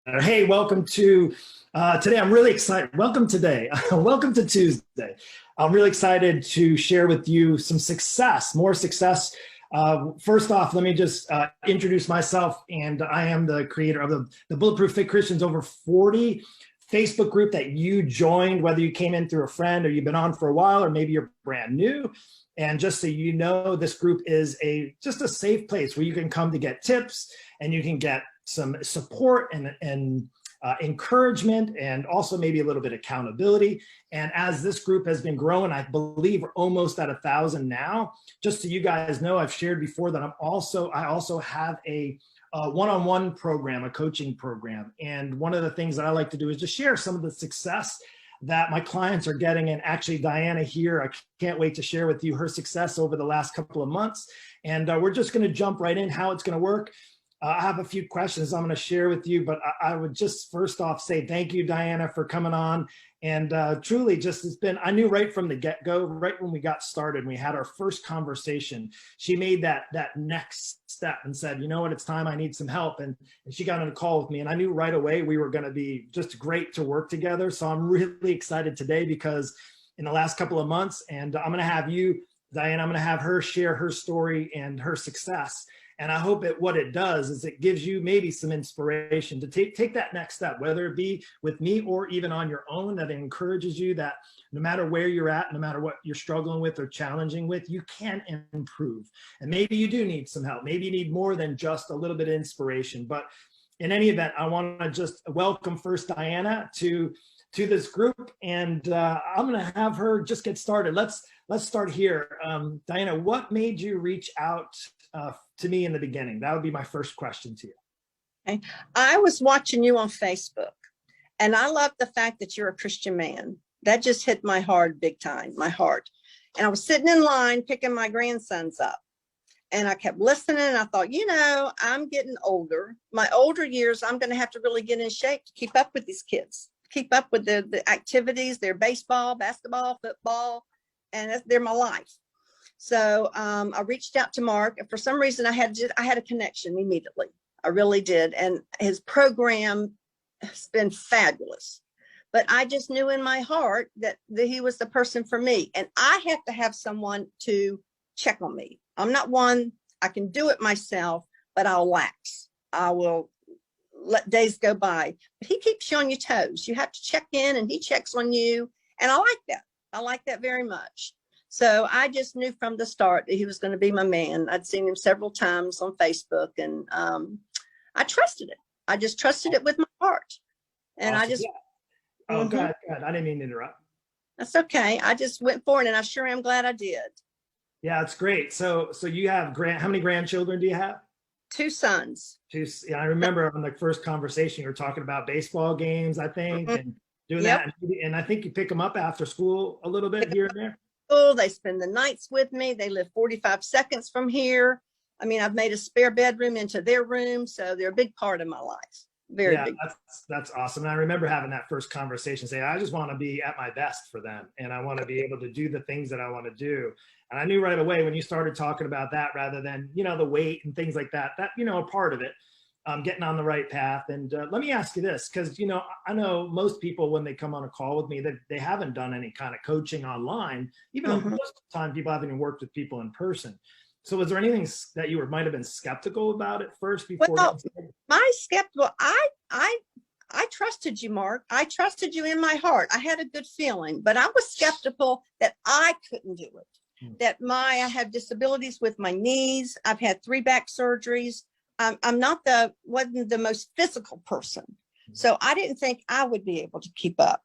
Hey, welcome to today. I'm really excited. Welcome today. Welcome to Tuesday. I'm really excited to share with you some success, more success. First off, let me just introduce myself. And I am the creator of the Bulletproof Fit Christians over 40 Facebook group that you joined, whether you came in through a friend or you've been on for a while, or maybe you're brand new. And just so you know, this group is just a safe place where you can come to get tips and you can get some support and encouragement, and also maybe a little bit of accountability. And as this group has been growing, I believe we're almost at 1,000 now. Just so you guys know, I've shared before that I also have a one-on-one program, a coaching program. And one of the things that I like to do is just share some of the success that my clients are getting. And actually, Diana here, I can't wait to share with you her success over the last couple of months. And we're just going to jump right in how it's going to work. I have a few questions I'm going to share with you, but I would just first off say thank you, Diana, for coming on. And truly, I knew right from the get-go, right when we got started, we had our first conversation, she made that next step and said, you know what, it's time, I need some help. And she got on a call with me, and I knew right away we were going to be just great to work together. So I'm really excited today because in the last couple of months, and I'm going to have you, Diana, I'm going to have her share her story and her success. And I hope what it does is it gives you maybe some inspiration to take that next step, whether it be with me or even on your own, that encourages you that no matter where you're at, no matter what you're struggling with or challenging with, you can improve. And maybe you do need some help. Maybe you need more than just a little bit of inspiration. But in any event, I want to just welcome first Diana to this group. And I'm going to have her just get started. Let's start here. Diana, what made you reach out to me in the beginning? That would be my first question to you. Okay. I was watching you on Facebook, and I love the fact that you're a Christian man. That just hit my heart big time, my heart. And I was sitting in line picking my grandsons up, and I kept listening. And I thought, I'm getting older. My older years, I'm going to have to really get in shape to keep up with these kids, keep up with the activities, their baseball, basketball, football, and they're my life. So I reached out to Mark, and for some reason I had a connection immediately. I really did. And his program has been fabulous. But I just knew in my heart that he was the person for me. And I have to have someone to check on me. I'm not one, I can do it myself, but I'll lax. I will let days go by. But he keeps you on your toes. You have to check in, and he checks on you. And I like that. I like that very much. So I just knew from the start that he was going to be my man. I'd seen him several times on Facebook, and I trusted it. I just trusted it with my heart. And Awesome. I just, yeah. Oh, go ahead. I didn't mean to interrupt. That's okay. I just went for it, and I sure am glad I did. Yeah, it's great. So you have how many grandchildren do you have? 2 sons. Yeah, I remember on the first conversation you were talking about baseball games, I think, and doing Yep. that. And I think you pick them up after school a little bit here and there. They spend the nights with me. They live 45 seconds from here. I mean, I've made a spare bedroom into their room, so they're a big part of my life. Very big. That's awesome. And I remember having that first conversation saying, I just want to be at my best for them, and I want to be able to do the things that I want to do. And I knew right away when you started talking about that, rather than, the weight and things like that, a part of it, getting on the right path. And let me ask you this, because, I know most people, when they come on a call with me, that they haven't done any kind of coaching online, even though most of the time people haven't even worked with people in person. So was there anything that you might have been skeptical about at first before? Well, I trusted you, Mark. I trusted you in my heart. I had a good feeling, but I was skeptical that I couldn't do it. I have disabilities with my knees. I've had 3 back surgeries. I'm wasn't the most physical person. So I didn't think I would be able to keep up.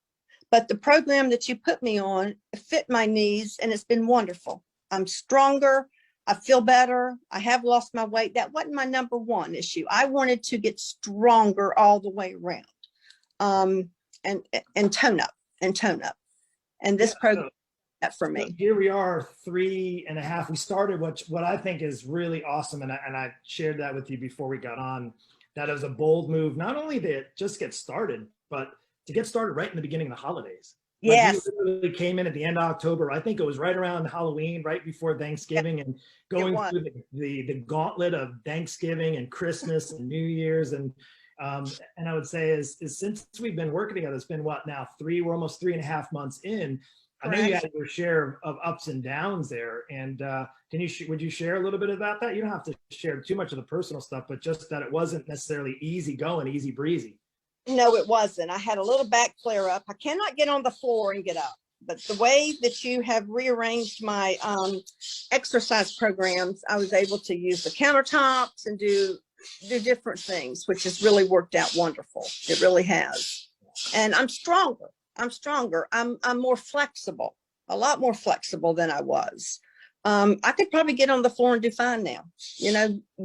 But the program that you put me on fit my needs, and it's been wonderful. I'm stronger. I feel better. I have lost my weight. That wasn't my number one issue. I wanted to get stronger all the way around, and tone up. And this program, that for me. Here we are, 3.5. We started what I think is really awesome, and I shared that with you before we got on. That is a bold move, not only to just get started, but to get started right in the beginning of the holidays. Yes. You literally came in at the end of October. I think it was right around Halloween, right before Thanksgiving, and going through the gauntlet of Thanksgiving and Christmas and New Year's. And And I would say is since we've been working together, it's been what now we're almost 3.5 months in. I know you Correct. had your share of ups and downs there. And would you share a little bit about that? You don't have to share too much of the personal stuff, but just that it wasn't necessarily easy going, easy breezy. No, it wasn't. I had a little back flare up. I cannot get on the floor and get up. But the way that you have rearranged my exercise programs, I was able to use the countertops and do different things, which has really worked out wonderful. It really has. And I'm stronger. I'm more flexible, a lot more flexible than I was. I could probably get on the floor and do fine now,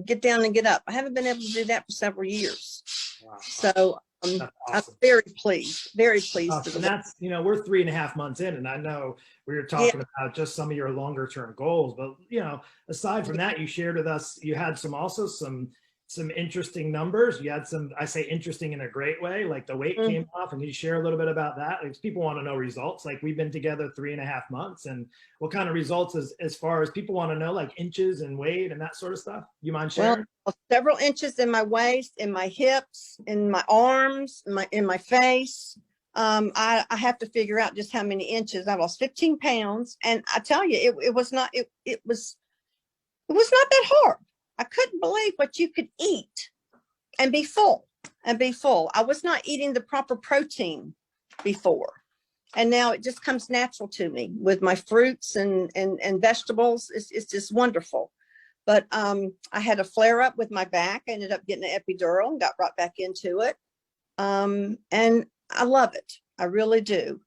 get down and get up. I haven't been able to do that for several years. Wow. So That's I'm awesome. very pleased. And that's, we're 3.5 months in, and I know we were talking about just some of your longer term goals, but aside from that, you shared with us, you had some interesting numbers. You had some, I say interesting in a great way, like the weight came off. And can you share a little bit about that? Like, people want to know results. Like, we've been together 3.5 months, and what kind of results as far as people want to know, like inches and weight and that sort of stuff? You mind sharing? Well, several inches in my waist, in my hips, in my arms, in my face. I have to figure out just how many inches. I lost 15 pounds, and I tell you, it was not not that hard. I couldn't believe what you could eat and be full. I was not eating the proper protein before. And now it just comes natural to me with my fruits and vegetables. It's just wonderful. But I had a flare up with my back. I ended up getting an epidural and got right back into it. And I love it. I really do.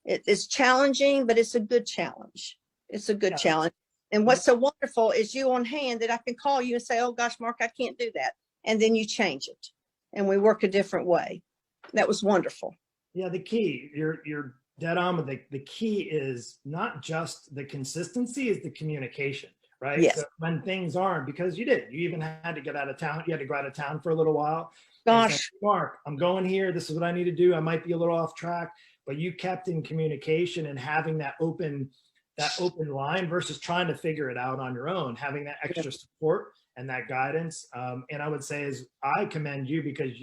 It's challenging, but it's a good challenge. It's a good challenge. And what's so wonderful is you on hand that I can call you and say, oh gosh, Mark, I can't do that. And then you change it and we work a different way. That was wonderful. Yeah. The key, you're dead on with the key is not just the consistency, is the communication, right? Yes. So when things aren't, because you even had to get out of town. You had to go out of town for a little while. Gosh. Say, Mark, I'm going here. This is what I need to do. I might be a little off track, but you kept in communication and having that open line versus trying to figure it out on your own, having that extra support and that guidance. And I would say I commend you, because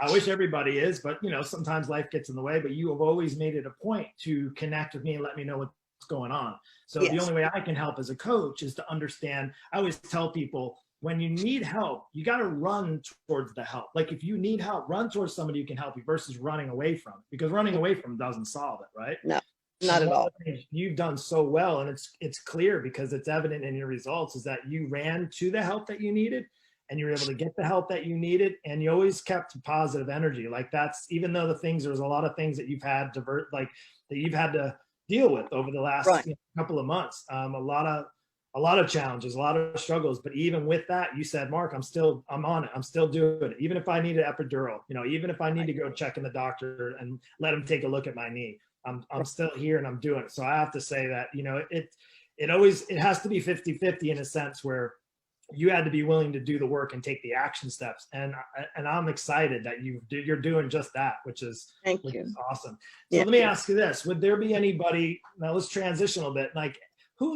I wish everybody is, but sometimes life gets in the way, but you have always made it a point to connect with me and let me know what's going on. So the only way I can help as a coach is to understand. I always tell people, when you need help, you got to run towards the help. Like, if you need help, run towards somebody who can help you versus running away from it, because running away from doesn't solve it, right? No. Not at all. You've done so well, and it's clear because it's evident in your results, is that you ran to the help that you needed, and you were able to get the help that you needed, and you always kept positive energy. Like, that's, even though there's a lot of things that you've had that you've had to deal with over the last couple of months, a lot of challenges, a lot of struggles. But even with that, you said, Mark, I'm on it. I'm still doing it. Even if I need an epidural, even if I need to go check in the doctor and let him take a look at my knee, I'm still here and I'm doing it. So I have to say that, it has to be 50-50 in a sense, where you had to be willing to do the work and take the action steps. And I'm excited that you're doing just that, which is awesome. So let me ask you this: would there be anybody? Now let's transition a bit. Like,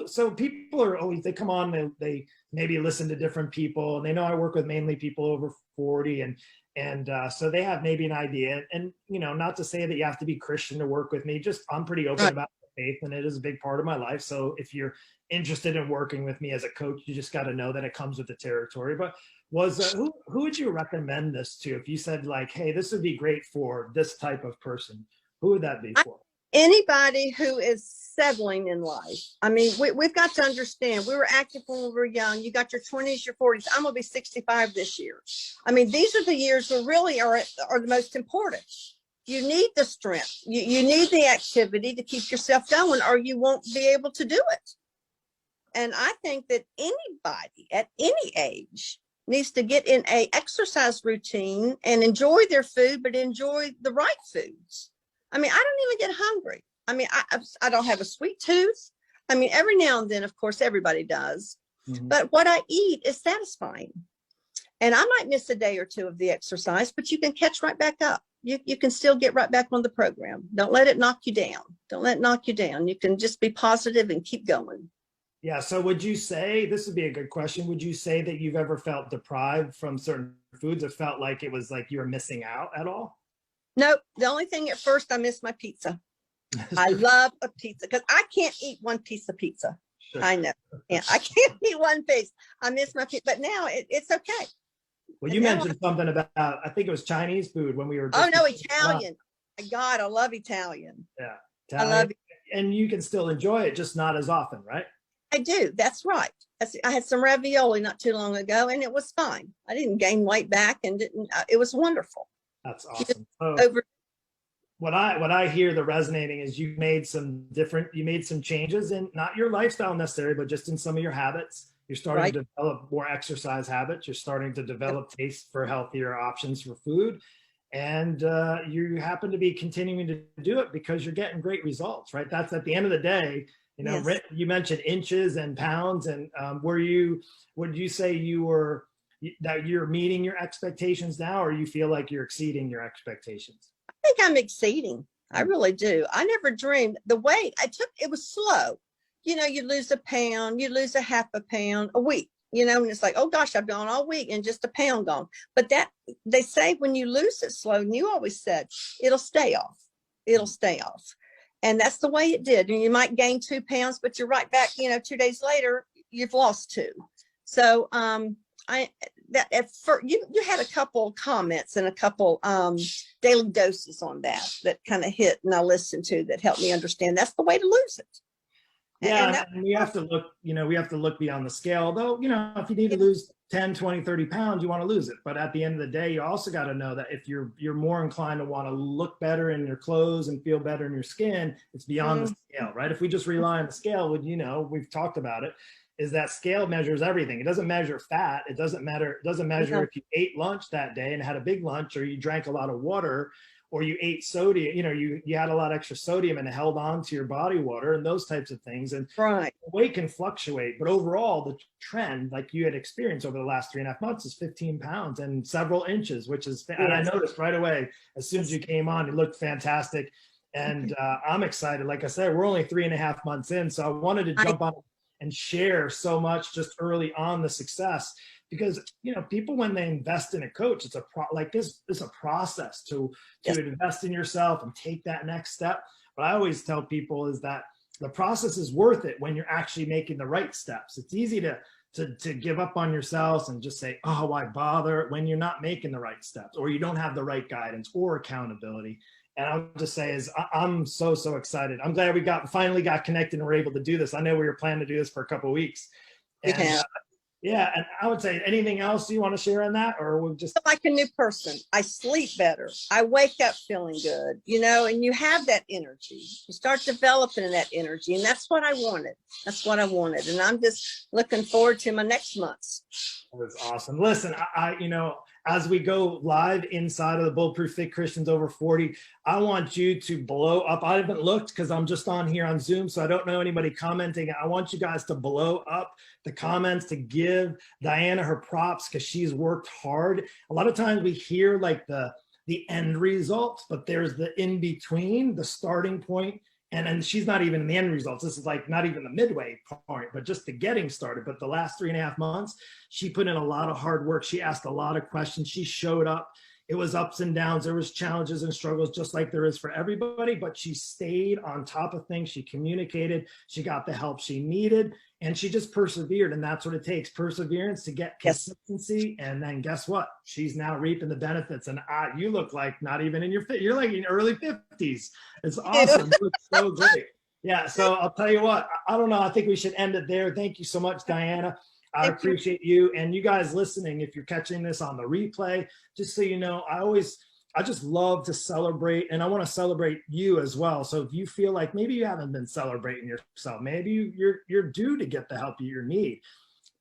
so people are always, they come on, they maybe listen to different people, and they know I work with mainly people over 40, and so they have maybe an idea, and not to say that you have to be Christian to work with me. Just, I'm pretty open about faith, and it is a big part of my life. So if you're interested in working with me as a coach, you just got to know that it comes with the territory. But who would you recommend this to? If you said, like, hey, this would be great for this type of person, who would that be for? Anybody who is settling in life. I mean, we've got to understand, we were active when we were young. You got your 20s, your 40s. I'm going to be 65 this year. I mean, these are the years that really are the most important. You need the strength. You need the activity to keep yourself going, or you won't be able to do it. And I think that anybody at any age needs to get in a exercise routine and enjoy their food, but enjoy the right foods. I mean, I don't even get hungry. I mean, I don't have a sweet tooth. I mean, every now and then, of course, everybody does. But what I eat is satisfying. And I might miss a day or two of the exercise, but you can catch right back up. You can still get right back on the program. Don't let it knock you down. Don't let it knock you down. You can just be positive and keep going. Yeah. So would you say, this would be a good question, would you say that you've ever felt deprived from certain foods or felt like it was like you were missing out at all? Nope. The only thing at first I missed my pizza. I love a pizza because I can't eat one piece of pizza. Sure. I know. Yeah, I can't eat one piece. I miss my pizza, but now it's okay. Well, And you now, mentioned something about, I think it was Chinese food when we were oh just. no, Italian. My God, I love Italian. Yeah, I Italian. love it. And you can still enjoy it, just not as often, right? I do. That's right. I had some ravioli not too long ago, and it was fine. I didn't gain weight back, and didn't. It was wonderful. That's awesome. So Over. what I hear the resonating is you made some changes in not your lifestyle necessarily, but just in some of your habits. You're starting Right. to develop more exercise habits. You're starting to develop taste for healthier options for food. And you happen to be continuing to do it because you're getting great results, right? That's at the end of the day, Yes. You mentioned inches and pounds, and would you say that you're meeting your expectations now, or you feel like you're exceeding your expectations? I think I'm exceeding. I really do. I never dreamed the weight I took. It was slow. You lose a pound, you lose a half a pound a week, and it's like, oh gosh, I've gone all week and just a pound gone. But that they say when you lose it slow, and you always said it'll stay off. It'll stay off. And that's the way it did. And you might gain 2 pounds, but you're right back, 2 days later, you've lost 2. So I that at first you had a couple comments and a couple daily doses on that kind of hit and I listened to that helped me understand that's the way to lose it. Yeah, and we have to look, we have to look beyond the scale. Although, if you need to lose 10, 20, 30 pounds, you want to lose it. But at the end of the day, you also got to know that if you're more inclined to want to look better in your clothes and feel better in your skin, it's beyond the scale, right? If we just rely on the scale, we've talked about it, is that scale measures everything. It doesn't measure fat. It doesn't measure if you ate lunch that day and had a big lunch, or you drank a lot of water, or you ate sodium, you had a lot of extra sodium and it held on to your body water and those types of things. And right. weight can fluctuate, but overall the trend, like you had experienced over the last 3.5 months, is 15 pounds and several inches, which is, and I noticed right away, as soon as you came on, it looked fantastic. And I'm excited. Like I said, we're only 3.5 months in. So I wanted to jump on and share so much just early on the success, because people, when they invest in a coach, it's a process to invest in yourself and take that next step. What I always tell people is that the process is worth it when you're actually making the right steps. It's easy to give up on yourselves and just say, oh, why bother, when you're not making the right steps, or you don't have the right guidance or accountability. And I'll just say I'm so excited. I'm glad we finally got connected and we're able to do this. I know we were planning to do this for a couple of weeks. And yeah, and I would say, anything else you want to share on that, or we'll just like a new person. I sleep better. I wake up feeling good, and you have that energy. You start developing that energy, and that's what I wanted. That's what I wanted, and I'm just looking forward to my next months. That was awesome. Listen, I as we go live inside of the Bulletproof Fit Christians Over 40, I want you to blow up. I haven't looked because I'm just on here on Zoom, so I don't know anybody commenting. I want you guys to blow up the comments, to give Diana her props, because she's worked hard. A lot of times we hear like the end result, but there's the in between, the starting point. And she's not even in the end results. This is like not even the midway point, but just the getting started. But the last 3.5 months, she put in a lot of hard work. She asked a lot of questions. She showed up. It was ups and downs. There was challenges and struggles, just like there is for everybody, but she stayed on top of things. She communicated. She got the help she needed, and she just persevered. And that's what it takes, perseverance to get consistency. And then guess what? She's now reaping the benefits. And you look like not even in your fit. You're like in early 50s. It's awesome. You look so great. Yeah. So I'll tell you what, I don't know. I think we should end it there. Thank you so much, Diana. I appreciate you, and you guys listening. If you're catching this on the replay, just so you know, I just love to celebrate, and I want to celebrate you as well. So if you feel like maybe you haven't been celebrating yourself, maybe you're due to get the help you need,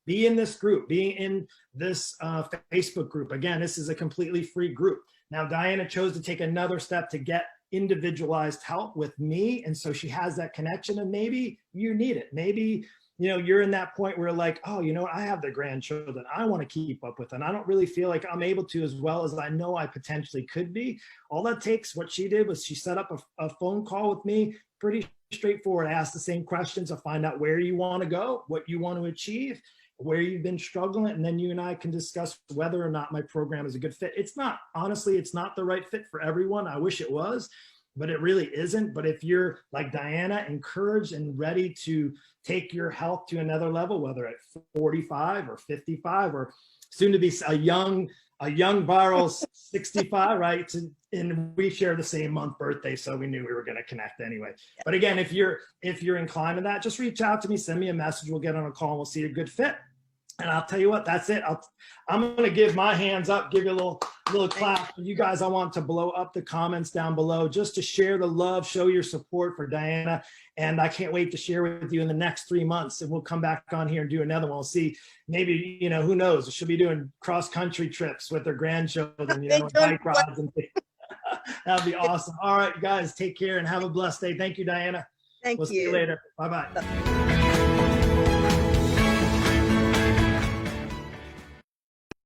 be in this group, be in this Facebook group. Again, this is a completely free group. Now, Diana chose to take another step to get individualized help with me, and so she has that connection, and maybe you need it. Maybe you're in that point where like, oh, I have the grandchildren I want to keep up with, and I don't really feel like I'm able to as well as I know I potentially could be. All that takes, what she did was she set up a phone call with me. Pretty straightforward. I ask the same questions. I find out where you want to go, what you want to achieve, where you've been struggling, and then you and I can discuss whether or not my program is a good fit. It's not, honestly, it's not the right fit for everyone. I wish it was, but it really isn't. But if you're like Diana, encouraged and ready to take your health to another level, whether at 45 or 55 or soon to be a young viral 65, right? And we share the same month birthday, so we knew we were going to connect anyway. But again, if you're inclined to that, just reach out to me, send me a message. We'll get on a call and we'll see a good fit. And I'll tell you what, that's it. I'm going to give my hands up, give you a little clap. You guys, I want to blow up the comments down below just to share the love, show your support for Diana. And I can't wait to share with you in the next 3 months. And we'll come back on here and do another one. We'll see, maybe, who knows? She'll be doing cross-country trips with her grandchildren, bike rides and things. That'd be awesome. All right, you guys, take care and have a blessed day. Thank you, Diana. Thank you. We'll see you later. Bye-bye.